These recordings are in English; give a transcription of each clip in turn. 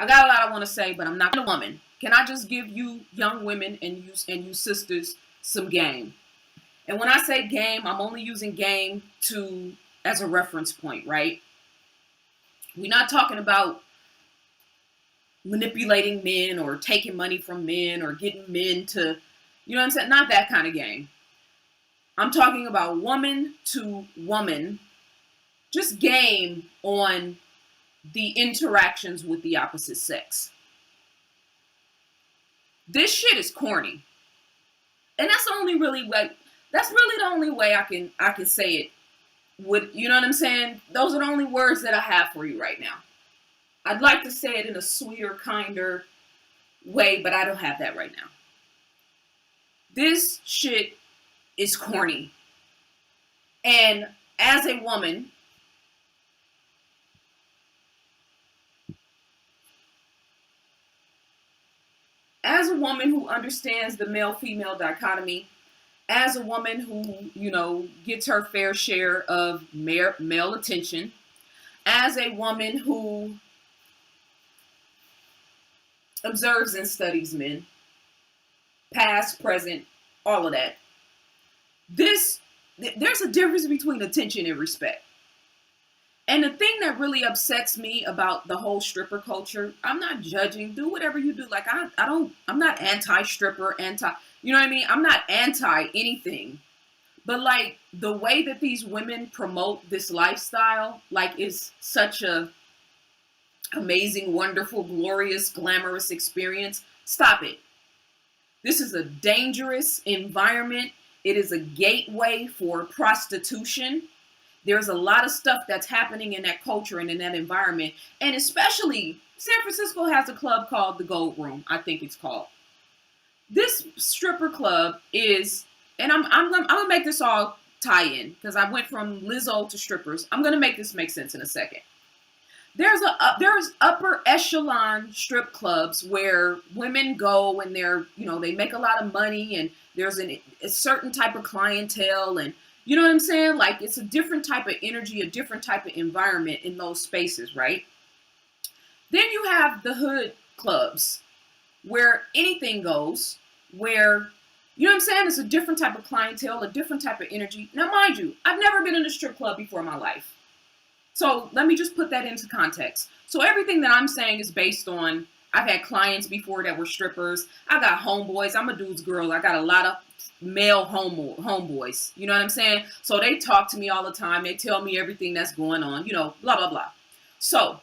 I got a lot I want to say, but I'm not a woman. Can I just give you young women and you sisters some game? And when I say game, I'm only using game to as a reference point, right? We're not talking about manipulating men or taking money from men or getting men to, you know what I'm saying? Not that kind of game. I'm talking about woman to woman, just game on the interactions with the opposite sex. This shit is corny. And that's the only really way that's really the only way I can say it. With, you know what I'm saying? Those are the only words that I have for you right now. I'd like to say it in a sweeter, kinder way, but I don't have that right now. This shit is corny. And as a woman, who understands the male-female dichotomy, as a woman who, gets her fair share of male attention, as a woman who observes and studies men, past, present, all of that. There's a difference between attention and respect. And the thing that really upsets me about the whole stripper culture, I'm not judging. Do whatever you do. Like I'm not anti-stripper, you know what I mean? I'm not anti anything. But like the way that these women promote this lifestyle, like is such a amazing, wonderful, glorious, glamorous experience. Stop it. This is a dangerous environment. It is a gateway for prostitution. There's a lot of stuff that's happening in that culture and in that environment. And especially San Francisco has a club called the Gold Room, I think it's called. This stripper club is, and I'm gonna make this all tie in because I went from Lizzo to strippers. I'm gonna make this make sense in a second. There's upper echelon strip clubs where women go and they make a lot of money and there's a certain type of clientele and you know what I'm saying? Like it's a different type of energy, a different type of environment in those spaces, right? Then you have the hood clubs where anything goes, where, you know what I'm saying? It's a different type of clientele, a different type of energy. Now, mind you, I've never been in a strip club before in my life. So let me just put that into context. So everything that I'm saying is based on, I've had clients before that were strippers. I got homeboys. I'm a dude's girl. I got a lot of male homeboys. You know what I'm saying? So they talk to me all the time. They tell me everything that's going on, blah, blah, blah. So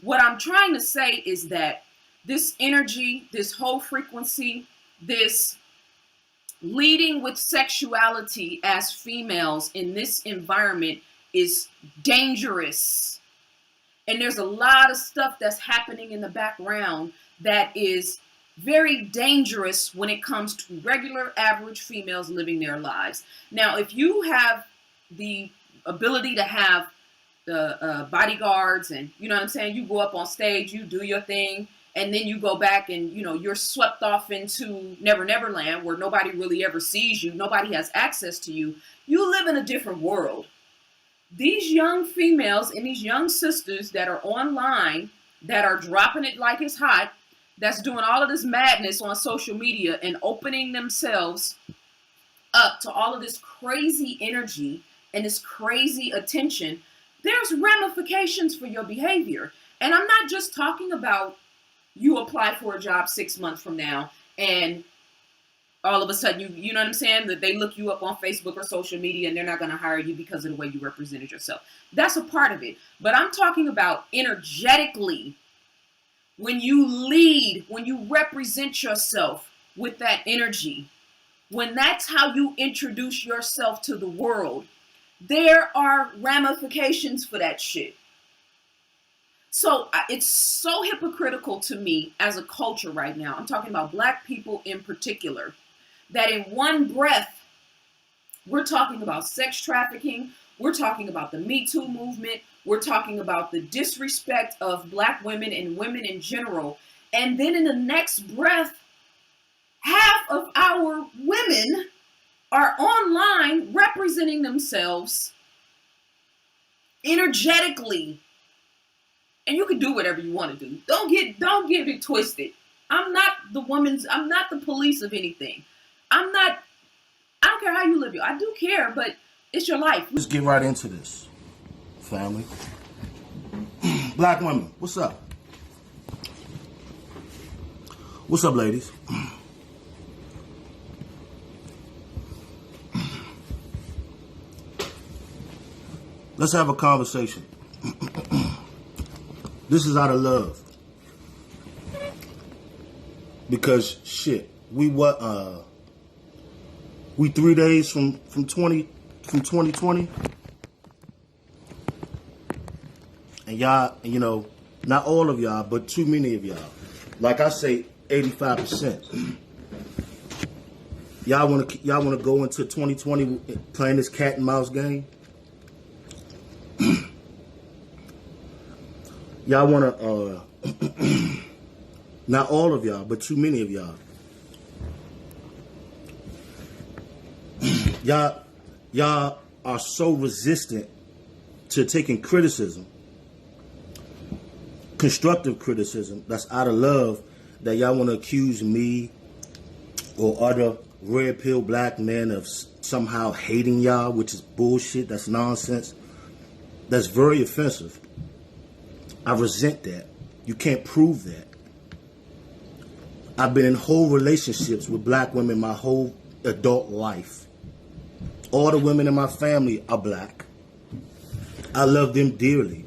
what I'm trying to say is that this energy, this whole frequency, this leading with sexuality as females in this environment is dangerous. And there's a lot of stuff that's happening in the background that is very dangerous when it comes to regular average females living their lives. Now, if you have the ability to have the bodyguards and, you know what I'm saying, you go up on stage, you do your thing, and then you go back and, you're swept off into Never Never Land where nobody really ever sees you, nobody has access to you, you live in a different world. These young females and these young sisters that are online, that are dropping it like it's hot, that's doing all of this madness on social media and opening themselves up to all of this crazy energy and this crazy attention, there's ramifications for your behavior. And I'm not just talking about you apply for a job 6 months from now and all of a sudden, you know what I'm saying? That they look you up on Facebook or social media and they're not going to hire you because of the way you represented yourself. That's a part of it. But I'm talking about energetically. When you lead, when you represent yourself with that energy, when that's how you introduce yourself to the world, there are ramifications for that shit. So it's so hypocritical to me as a culture right now. I'm talking about Black people in particular. That in one breath, we're talking about sex trafficking, we're talking about the Me Too movement, we're talking about the disrespect of Black women and women in general. And then in the next breath, half of our women are online representing themselves energetically And you can do whatever you want to do. Don't get it twisted. I'm not the police of anything. I don't care how you live. I do care, but it's your life. Let's get right into this, family. Black women, what's up? What's up, ladies? Let's have a conversation. This is out of love. Because shit, we 3 days from 2020. And y'all, you know, not all of y'all, but too many of y'all. Like I say, 85%. Y'all wanna go into 2020 playing this cat and mouse game? Y'all wanna not all of y'all, but too many of y'all. Y'all are so resistant to taking criticism, constructive criticism that's out of love, that y'all want to accuse me or other red pill black men of somehow hating y'all, which is bullshit. That's nonsense. That's very offensive. I resent that. You can't prove that. I've been in whole relationships with black women my whole adult life. All the women in my family are black. I love them dearly.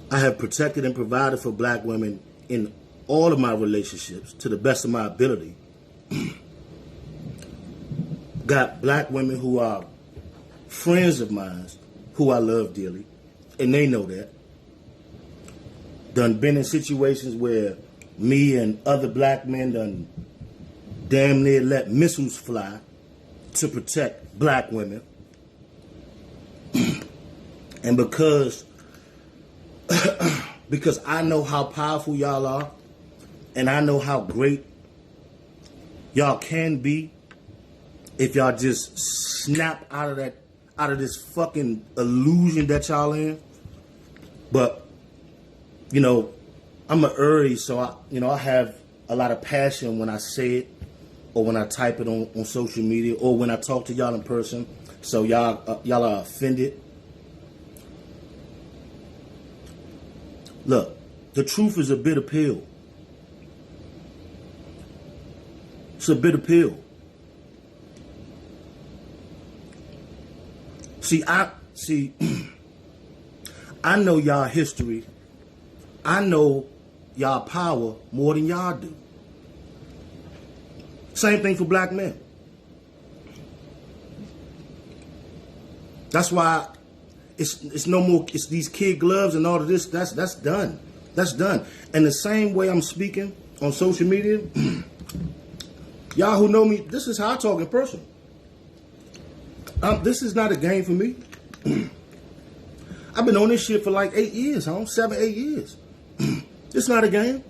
I have protected and provided for black women in all of my relationships to the best of my ability. Got black women who are friends of mine who I love dearly, and they know that. Done been in situations where me and other black men done damn near let missiles fly to protect black women. And because I know how powerful y'all are, and I know how great y'all can be if y'all just snap out of this fucking illusion that y'all in. But, you know, I'm an Aries, so I have a lot of passion when I say it, or when I type it on social media, or when I talk to y'all in person. So y'all are offended. Look, the truth is a bitter pill. It's a bitter pill. I know y'all history. I know y'all power more than y'all do. Same thing for black men. That's why it's no more, it's these kid gloves and all of this, that's done. That's done. And the same way I'm speaking on social media, y'all who know me, this is how I talk in person. This is not a game for me. I've been on this shit for like 8 years, 7, 8 years. It's not a game.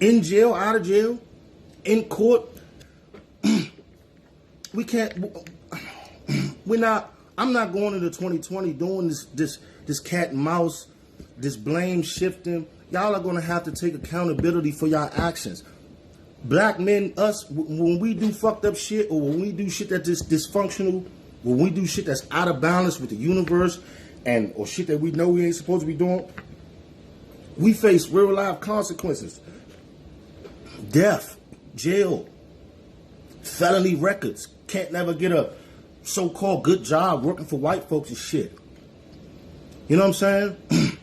In jail, out of jail, in court. I'm not going into 2020 doing this cat and mouse, this blame shifting. Y'all are gonna have to take accountability for y'all actions. Black men, us, when we do fucked up shit, or when we do shit that's dysfunctional, when we do shit that's out of balance with the universe, or shit that we know we ain't supposed to be doing, we face real life consequences. Death, jail, felony records, can't never get a so-called good job working for white folks and shit. You know what I'm saying?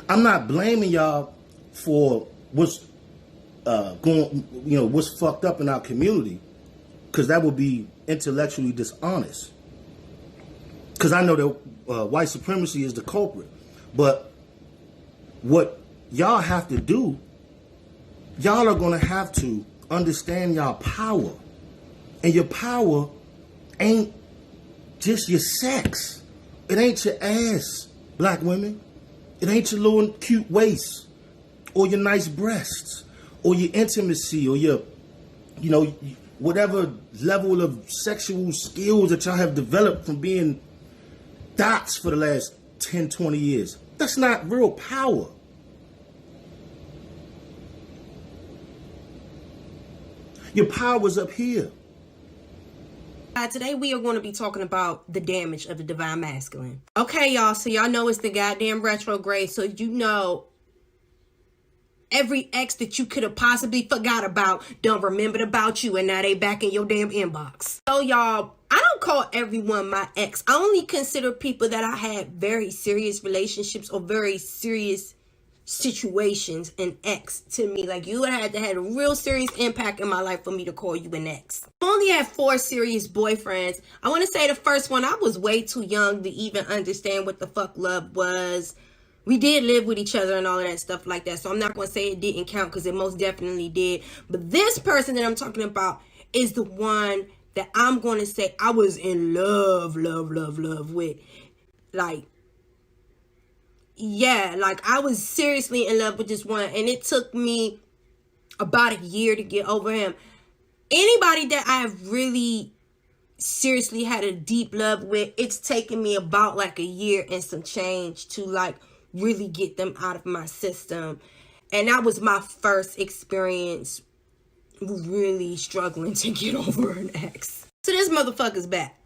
I'm not blaming y'all for what's what's fucked up in our community, because that would be intellectually dishonest. Because I know that white supremacy is the culprit. But what y'all have to do, y'all are going to have to understand y'all power. And your power ain't just your sex. It ain't your ass, black women. It ain't your little cute waist, or your nice breasts, or your intimacy, or your whatever level of sexual skills that y'all have developed from being dots for the last 10, 20 years. That's not real power. Your power's up here. Today we are going to be talking about the damage of the divine masculine. Okay, y'all, so y'all know it's the goddamn retrograde, so you know every ex that you could have possibly forgot about done remembered about you, and now they back in your damn inbox. So y'all, I don't call everyone my ex. I only consider people that I had very serious relationships or very serious situations an ex to me. Like, you would have to have a real serious impact in my life for me to call you an ex. I only had 4 serious boyfriends. I want to say the first one, I was way too young to even understand what the fuck love was. We did live with each other and all of that stuff like that, so I'm not going to say it didn't count, because it most definitely did. But this person that I'm talking about is the one that I'm going to say I was in love with. Like, yeah, like I was seriously in love with this one, and it took me about a year to get over him. Anybody that I have really seriously had a deep love with, it's taken me about like a year and some change to like really get them out of my system. And that was my first experience really struggling to get over an ex. So this motherfucker's back.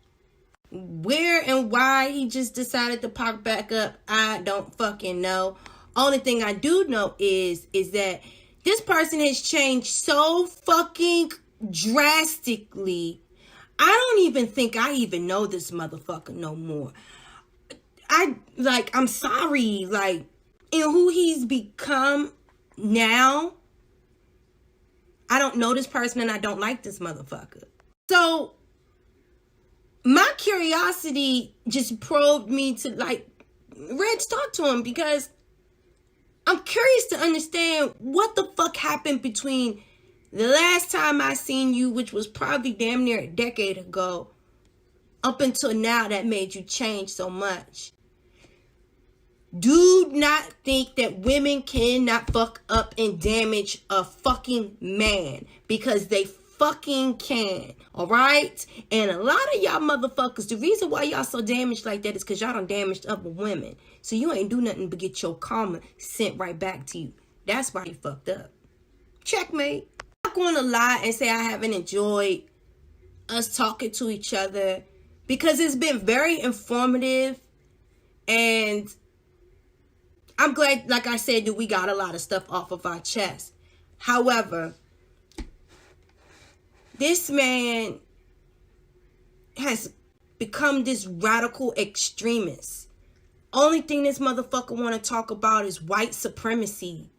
Where and why he just decided to pop back up, I don't fucking know. Only thing I do know is that this person has changed so fucking drastically. I don't even think I even know this motherfucker no more. I'm sorry, like, in who he's become now, I don't know this person and I don't like this motherfucker. So my curiosity just probed me to like, Reg, talk to him, because I'm curious to understand what the fuck happened between the last time I seen you, which was probably damn near a decade ago, up until now that made you change so much. Do not think that women cannot fuck up and damage a fucking man, because they fucking can, all right? And a lot of y'all motherfuckers, the reason why y'all so damaged like that is because y'all done damaged other women. So you ain't do nothing but get your karma sent right back to you. That's why you fucked up. Checkmate. I'm not going to lie and say I haven't enjoyed us talking to each other, because it's been very informative, and I'm glad, like I said, that we got a lot of stuff off of our chest. However, this man has become this radical extremist. Only thing this motherfucker want to talk about is white supremacy.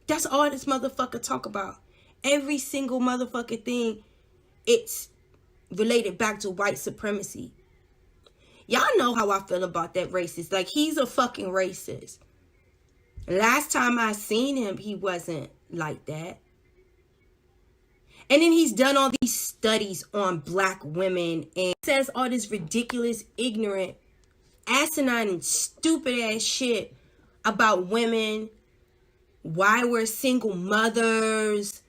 That's all this motherfucker talk about. Every single motherfucking thing, it's related back to white supremacy. Y'all know how I feel about that racist. Like, he's a fucking racist. Last time I seen him, he wasn't like that. And then he's done all these studies on black women and says all this ridiculous, ignorant, asinine, and stupid ass shit about women, why we're single mothers.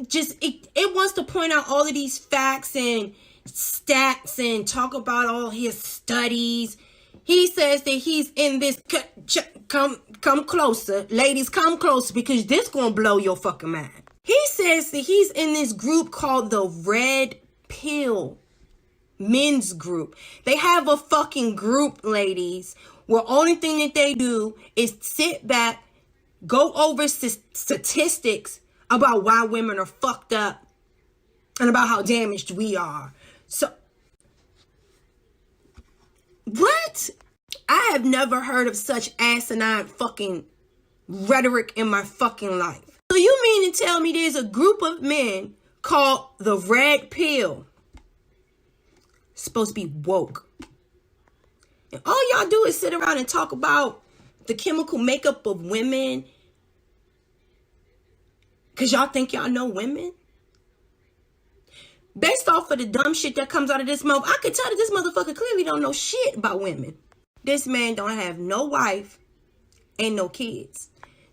Just, it wants to point out all of these facts and stats and talk about all his studies. He says that he's in this, come closer, ladies, come closer, because this gonna blow your fucking mind. He says that he's in this group called the Red Pill Men's Group. They have a fucking group, ladies, where only thing that they do is sit back, go over statistics about why women are fucked up and about how damaged we are. So, what? I have never heard of such asinine fucking rhetoric in my fucking life. So you mean to tell me there's a group of men called the Red Pill, supposed to be woke, and all y'all do is sit around and talk about the chemical makeup of women because y'all think y'all know women? Based off of the dumb shit that comes out of this mouth, I could tell that this motherfucker clearly don't know shit about women. This man don't have no wife and no kids.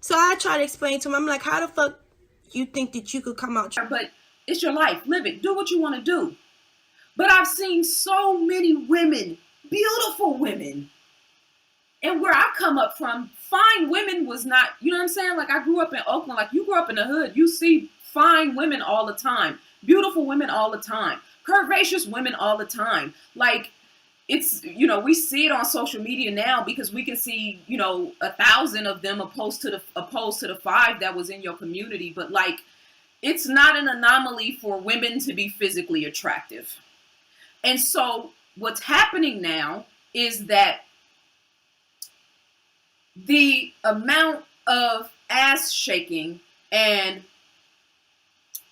So I try to explain to him, I'm like, how the fuck you think that you could come out? But it's your life. Live it. Do what you want to do. But I've seen so many women, beautiful women. And where I come up from, fine women was not, you know what I'm saying? Like, I grew up in Oakland. Like, you grew up in the hood. You see fine women all the time. Beautiful women all the time. Curvaceous women all the time. Like, it's, you know, we see it on social media now because we can see, you know, 1,000 of them opposed to the 5 that was in your community. But like, it's not an anomaly for women to be physically attractive. And so what's happening now is that the amount of ass shaking and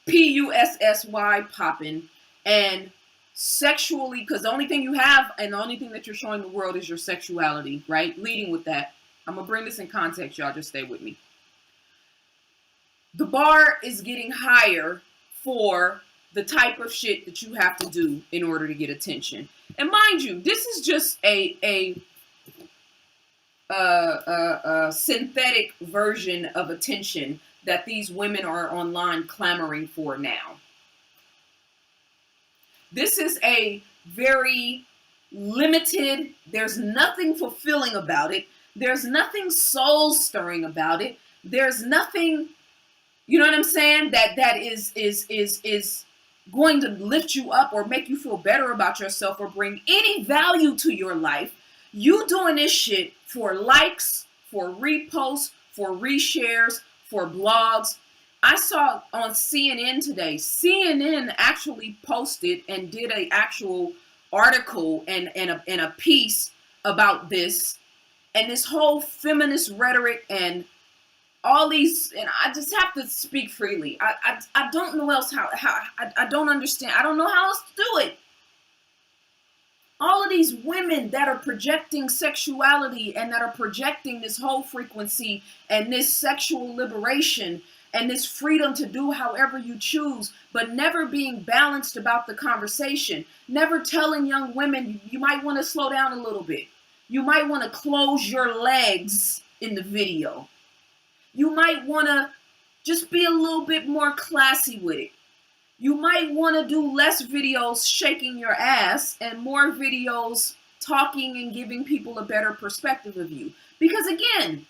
PUSSY popping and sexually, because the only thing you have and the only thing that you're showing the world is your sexuality, right? Leading with that. I'm going to bring this in context, y'all. Just stay with me. The bar is getting higher for the type of shit that you have to do in order to get attention. And mind you, this is just a synthetic version of attention that these women are online clamoring for now. This is a very limited, there's nothing fulfilling about it. There's nothing soul stirring about it. There's nothing, you know what I'm saying, that is going to lift you up or make you feel better about yourself or bring any value to your life. You doing this shit for likes, for reposts, for reshares, for blogs. I saw on CNN today, CNN actually posted and did an actual article and a piece about this and this whole feminist rhetoric and all these, and I just have to speak freely. I don't know else how I don't understand. I don't know how else to do it. All of these women that are projecting sexuality and that are projecting this whole frequency and this sexual liberation and this freedom to do however you choose, but never being balanced about the conversation, never telling young women, you might want to slow down a little bit. You might want to close your legs in the video. You might want to just be a little bit more classy with it. You might want to do less videos shaking your ass and more videos talking and giving people a better perspective of you. Because again,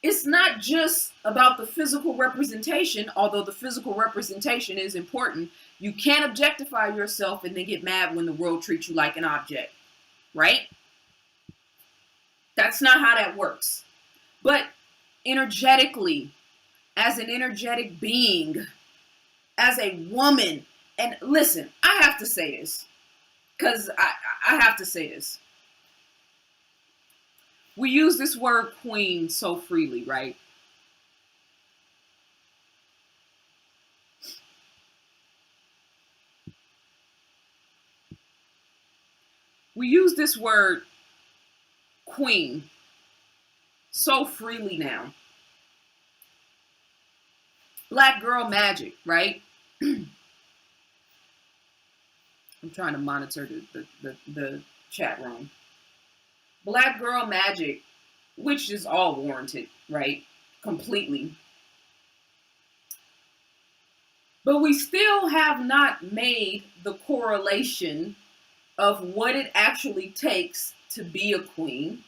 it's not just about the physical representation, although the physical representation is important. You can't objectify yourself and then get mad when the world treats you like an object, right? That's not how that works. But energetically, as an energetic being, as a woman, and listen, I have to say this, because I have to say this. We use this word queen so freely, right? We use this word queen so freely now. Black girl magic, right? I'm trying to monitor the chat room. Black girl magic, which is all warranted, right? Completely. But we still have not made the correlation of what it actually takes to be a queen,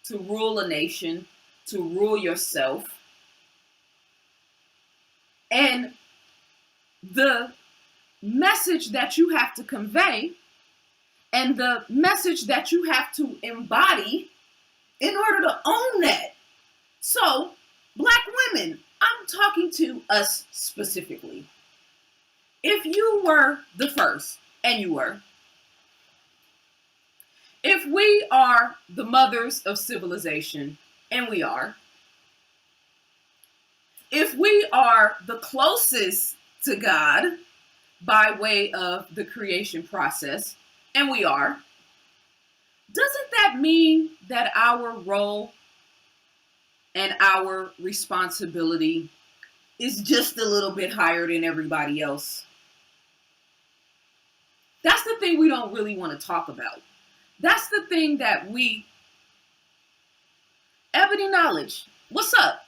to rule a nation, to rule yourself. And the message that you have to convey and the message that you have to embody in order to own that. So, Black women, I'm talking to us specifically. If you were the first, and you were, if we are the mothers of civilization, and we are, if we are the closest to God by way of the creation process, and we are, doesn't that mean that our role and our responsibility is just a little bit higher than everybody else? That's the thing we don't really want to talk about. That's the thing that we Ebony Knowledge, what's up?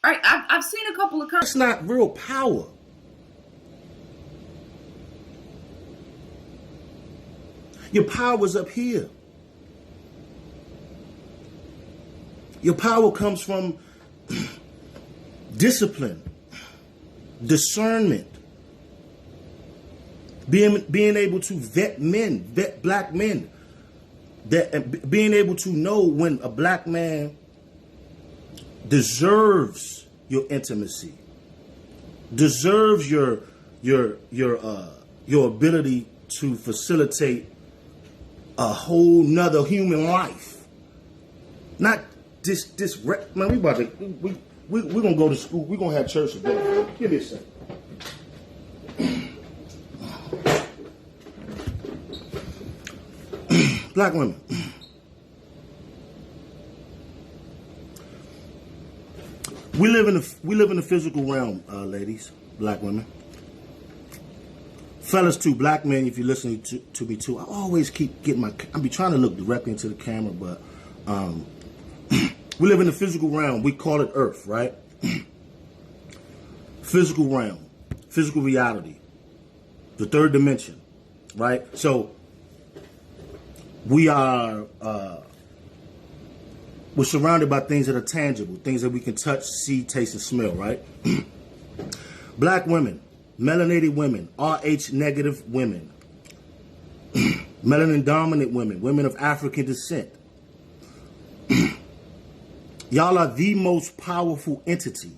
All right, I've seen a couple of That's not real power. Your power's up here. Your power comes from discipline, discernment, being able to vet black men, being able to know when a black man deserves your intimacy, deserves your ability to facilitate a whole nother human life. Not this man, we're gonna go to school, we're gonna have church today. Give me a second. Black women. We live in the physical realm, ladies, black women. Fellas too, black men, if you're listening to me too, I always keep getting I be trying to look directly into the camera, but we live in the physical realm. We call it Earth, right? Physical realm, physical reality, the third dimension, right? So we are, we're surrounded by things that are tangible, things that we can touch, see, taste, and smell, right? Black women, melanated women, Rh negative women, melanin dominant women, women of African descent. Y'all are the most powerful entity,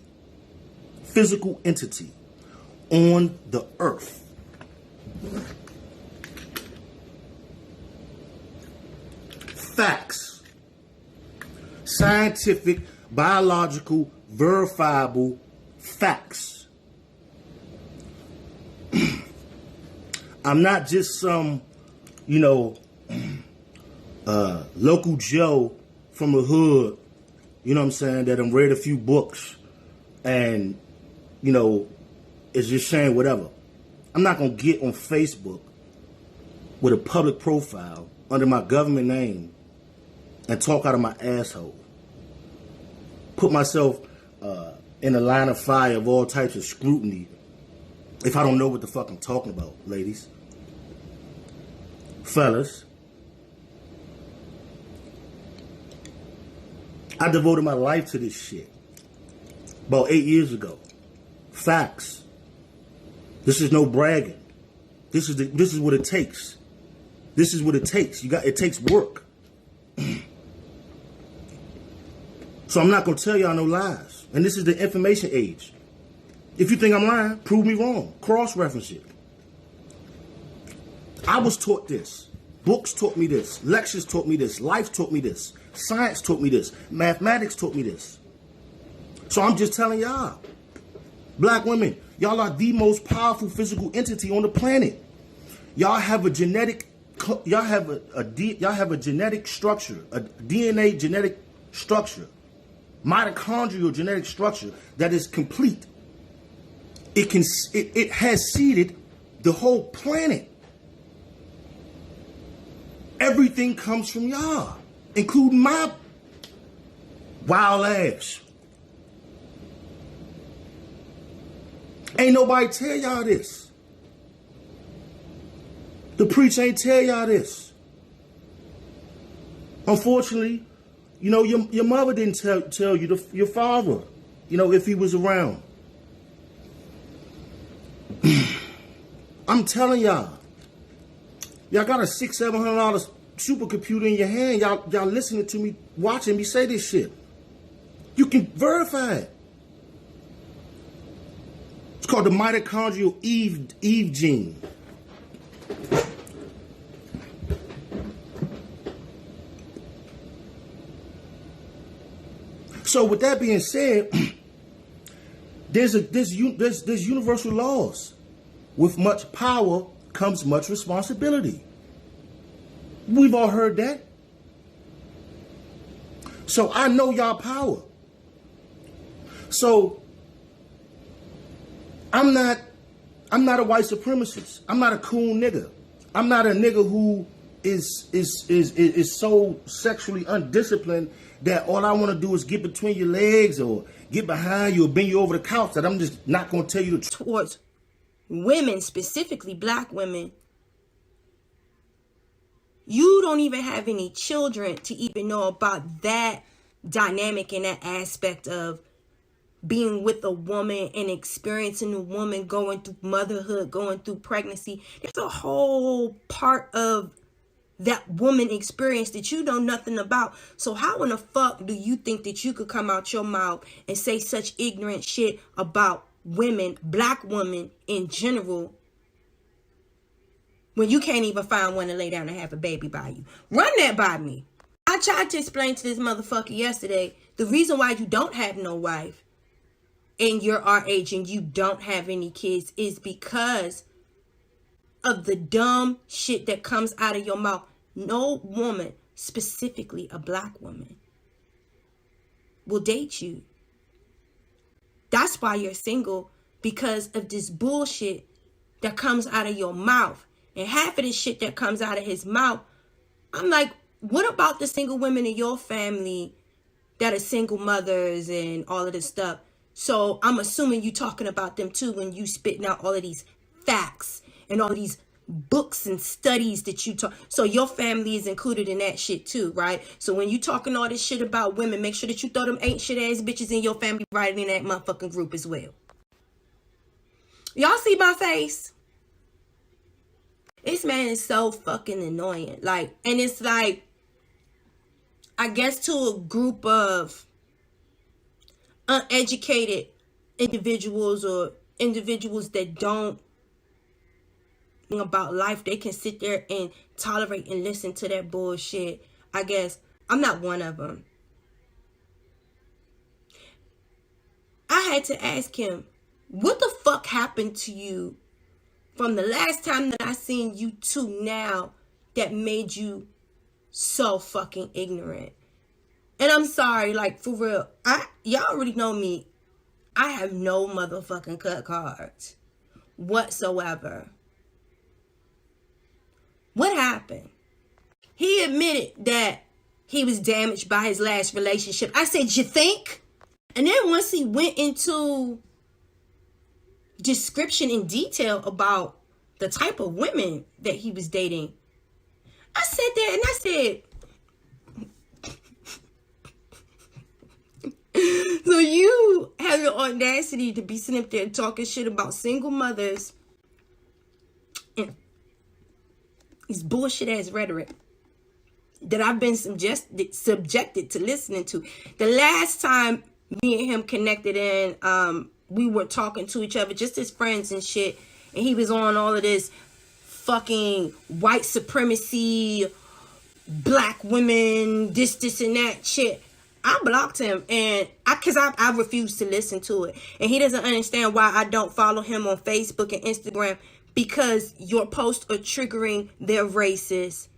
physical entity on the earth. Facts. Scientific, biological, verifiable facts. I'm not just some, local Joe from the hood, you know what I'm saying, that I'm read a few books and, is just saying whatever. I'm not going to get on Facebook with a public profile under my government name and talk out of my asshole. Put myself in a line of fire of all types of scrutiny if I don't know what the fuck I'm talking about, ladies. Fellas, I devoted my life to this shit about 8 years ago. Facts. This is no bragging. This is what it takes. This is what it takes. It takes work. So I'm not gonna tell y'all no lies. And this is the information age. If you think I'm lying, prove me wrong. Cross-reference it. I was taught this. Books taught me this. Lectures taught me this. Life taught me this. Science taught me this. Mathematics taught me this. So I'm just telling y'all. Black women, y'all are the most powerful physical entity on the planet. Y'all have a genetic genetic structure, a DNA genetic structure, mitochondrial genetic structure that is complete. It has seeded the whole planet. Everything comes from y'all, including my wild ass. Ain't nobody tell y'all this. The preacher ain't tell y'all this. Unfortunately, your mother didn't tell you, your father, if he was around. I'm telling y'all. Y'all got a $600-700 supercomputer in your hand. Y'all listening to me, watching me say this shit. You can verify it. It's called the mitochondrial Eve gene. So with that being said, there's universal laws. With much power comes much responsibility. We've all heard that. So I know y'all power. So I'm not a white supremacist. I'm not a cool nigga. I'm not a nigga who is so sexually undisciplined that all I want to do is get between your legs or get behind you or bend you over the couch, that I'm just not going to tell you the truth. Towards women, specifically black women, you don't even have any children to even know about that dynamic and that aspect of being with a woman and experiencing a woman going through motherhood, going through pregnancy. There's a whole part of that woman experience that you know nothing about. So how in the fuck do you think that you could come out your mouth and say such ignorant shit about women, black women in general, when you can't even find one to lay down and have a baby by you? Run that by me. I tried to explain to this motherfucker yesterday the reason why you don't have no wife and you're our age and you don't have any kids is because of the dumb shit that comes out of your mouth. No woman, specifically a black woman, will date you. That's why you're single, because of this bullshit that comes out of your mouth. And half of the shit that comes out of his mouth, I'm like, what about the single women in your family that are single mothers and all of this stuff? So I'm assuming you talking about them too when you spitting out all of these facts and all of these books and studies that you talk. So your family is included in that shit too, right? So when you talking all this shit about women, make sure that you throw them ain't shit ass bitches in your family right in that motherfucking group as well. Y'all see my face? This man is so fucking annoying. Like, and it's like, I guess to a group of uneducated individuals or individuals that don't know about life, they can sit there and tolerate and listen to that bullshit. I guess I'm not one of them. I had to ask him, what the fuck happened to you from the last time that I seen you to now that made you so fucking ignorant? And I'm sorry, like, for real, y'all already know me. I have no motherfucking cut cards whatsoever. What happened? He admitted that he was damaged by his last relationship. I said, you think? And then once he went into description in detail about the type of women that he was dating, I sat there and I said, so you have the audacity to be sitting up there talking shit about single mothers and these bullshit ass rhetoric that I've been subjected to listening to. The last time me and him connected and we were talking to each other just as friends and shit, and he was on all of this fucking white supremacy, black women, this and that shit, I blocked him, and I refuse to listen to it. And he doesn't understand why I don't follow him on Facebook and Instagram, because your posts are triggering their races.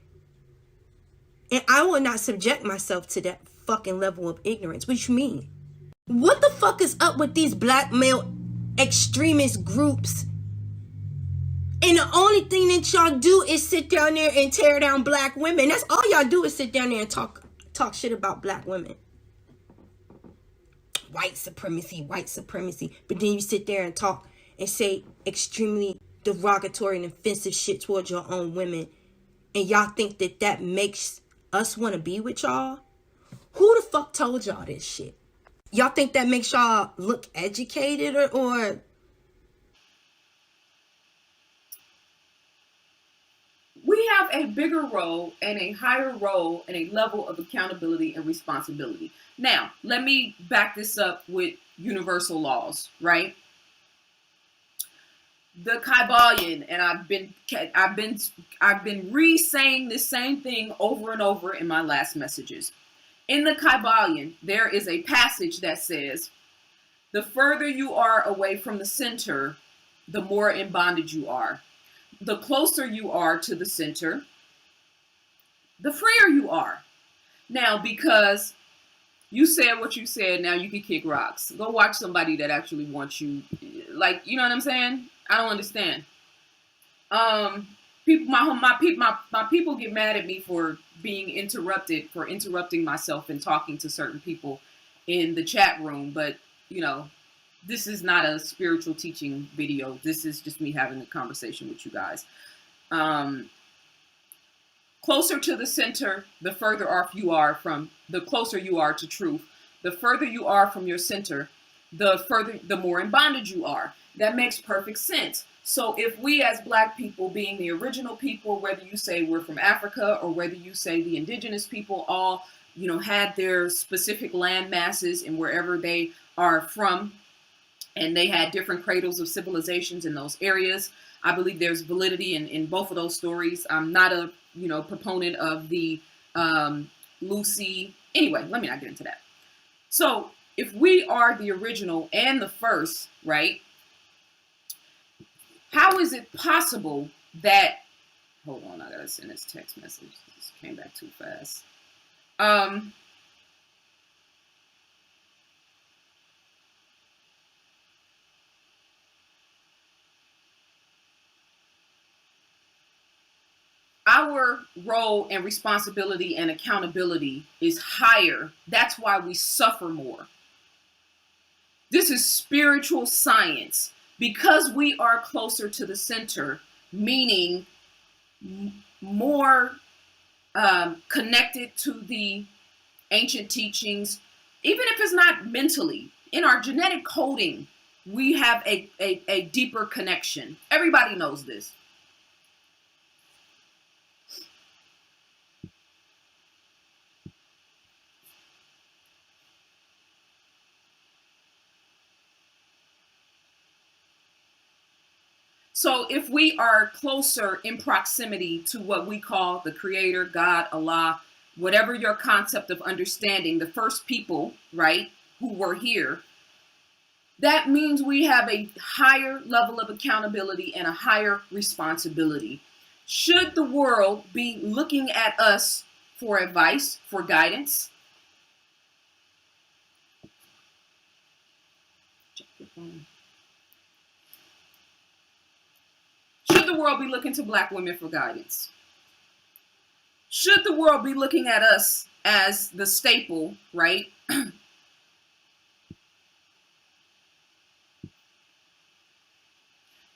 And I will not subject myself to that fucking level of ignorance. What you mean? What the fuck is up with these black male extremist groups? And the only thing that y'all do is sit down there and tear down black women. That's all y'all do, is sit down there and talk shit about black women. White supremacy. But then you sit there and talk and say extremely derogatory and offensive shit towards your own women. And y'all think that that makes us want to be with y'all? Who the fuck told y'all this shit? Y'all think that makes y'all look educated or we have a bigger role and a higher role and a level of accountability and responsibility. Now, let me back this up with universal laws, right? The Kabbalion, and I've been re-saying this same thing over and over in my last messages. In the Kabbalion, there is a passage that says, the further you are away from the center, the more in bondage you are. The closer you are to the center, the freer you are. Now, because you said what you said, now you can kick rocks. Go watch somebody that actually wants you. Like, you know what I'm saying? I don't understand. People, my people get mad at me for being interrupted, for interrupting myself and talking to certain people in the chat room. But you know, this is not a spiritual teaching video. This is just me having a conversation with you guys. Um, Closer to the center, the further off you are from, the closer you are to truth. The further you are from your center, the more in bondage you are. That makes perfect sense. So if we as Black people, being the original people, whether you say we're from Africa or whether you say the indigenous people, all, you know, had their specific land masses and wherever they are from, and they had different cradles of civilizations in those areas. I believe there's validity in both of those stories. I'm not a proponent of the Lucy. Anyway, let me not get into that. So if we are the original and the first, right? How is it possible that? Hold on, I gotta send this text message. This came back too fast. Our role and responsibility and accountability is higher. That's why we suffer more. This is spiritual science. Because we are closer to the center, meaning more connected to the ancient teachings, even if it's not mentally, in our genetic coding, we have a deeper connection. Everybody knows this. So if we are closer in proximity to what we call the Creator, God, Allah, whatever your concept of understanding, the first people, right, who were here, that means we have a higher level of accountability and a higher responsibility. Should the world be looking at us for advice, for guidance? Check your phone. Should the world be looking to Black women for guidance? Should the world be looking at us as the staple, right?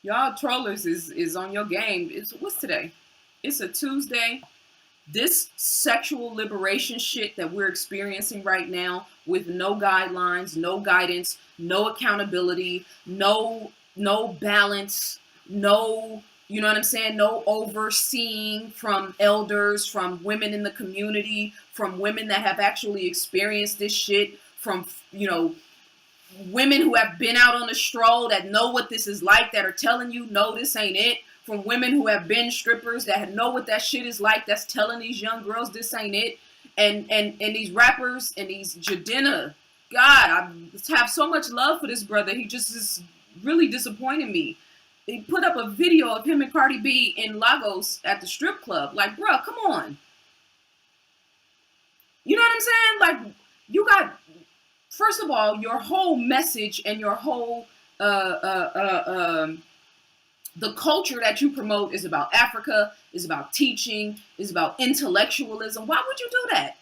Y'all trollers is on your game. What's today? It's a Tuesday. This sexual liberation shit that we're experiencing right now with no guidelines, no guidance, no accountability, no balance, no, you know what I'm saying? No overseeing from elders, from women in the community, from women that have actually experienced this shit, from, women who have been out on a stroll that know what this is like, that are telling you, no, this ain't it. From women who have been strippers that know what that shit is like, that's telling these young girls this ain't it. And these rappers and these Jadena, God, I have so much love for this brother. He just is really disappointing me. He put up a video of him and Cardi B in Lagos at the strip club. Like, bro, come on. You know what I'm saying? Like, you got, first of all, your whole message and your whole the culture that you promote is about Africa, is about teaching, is about intellectualism. Why would you do that?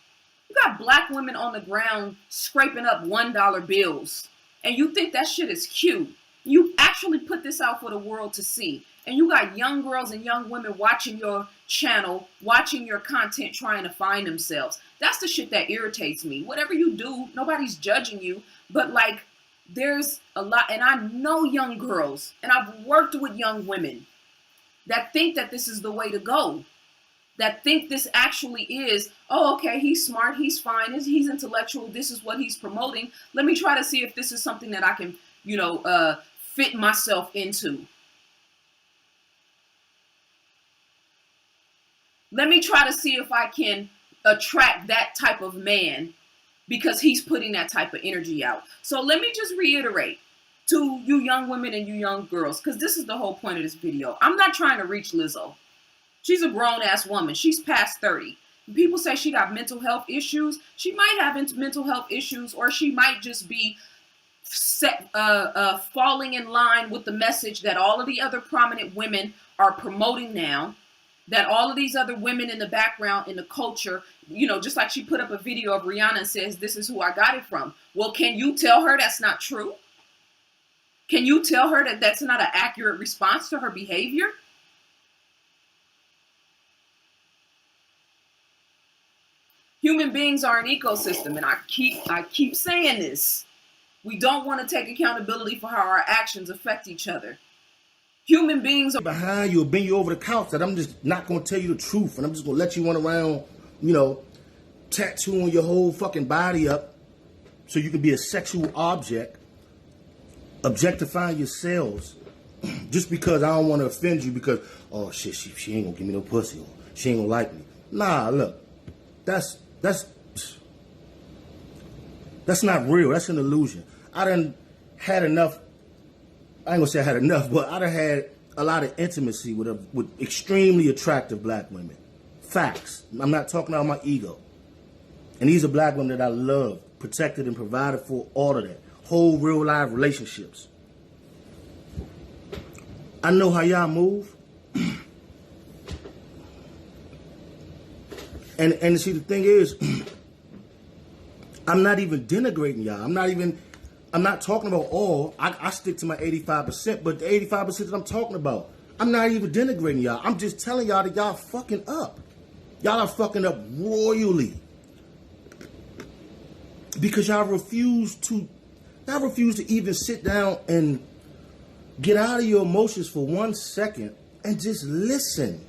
You got Black women on the ground scraping up $1 bills, and you think that shit is cute. You actually put this out for the world to see. And you got young girls and young women watching your channel, watching your content, trying to find themselves. That's the shit that irritates me. Whatever you do, nobody's judging you. But like, there's a lot, and I know young girls, and I've worked with young women that think that this is the way to go. That think this actually is, oh, okay, he's smart, he's fine, he's intellectual, this is what he's promoting. Let me try to see if this is something that I can, fit myself into. Let me try to see if I can attract that type of man because he's putting that type of energy out. So let me just reiterate to you young women and you young girls, because this is the whole point of this video. I'm not trying to reach Lizzo. She's a grown-ass woman. She's past 30. People say she got mental health issues. She might have mental health issues, or she might just be falling in line with the message that all of the other prominent women are promoting now, that all of these other women in the background in the culture, you know, just like she put up a video of Rihanna and says, this is who I got it from. Well, can you tell her that's not true? Can you tell her that that's not an accurate response to her behavior? Human beings are an ecosystem, and I keep saying this. We don't want to take accountability for how our actions affect each other. Human beings are behind you or bend you over the couch that I'm just not going to tell you the truth, and I'm just going to let you run around, you know, tattooing your whole fucking body up so you can be a sexual object, objectifying yourselves just because I don't want to offend you because, oh shit, she ain't gonna give me no pussy or she ain't gonna like me. Nah, look, that's not real. That's an illusion. I done had enough. I ain't gonna say I had enough, but I done had a lot of intimacy with extremely attractive black women. Facts. I'm not talking about my ego. And these are black women that I love, protected and provided for, all of that. Whole real life relationships. I know how y'all move. And see, the thing is, I'm not even denigrating y'all. I'm not talking about all. I stick to my 85%, but the 85% that I'm talking about, I'm not even denigrating y'all. I'm just telling y'all that y'all fucking up. Y'all are fucking up royally. Because y'all refuse to even sit down and get out of your emotions for 1 second and just listen.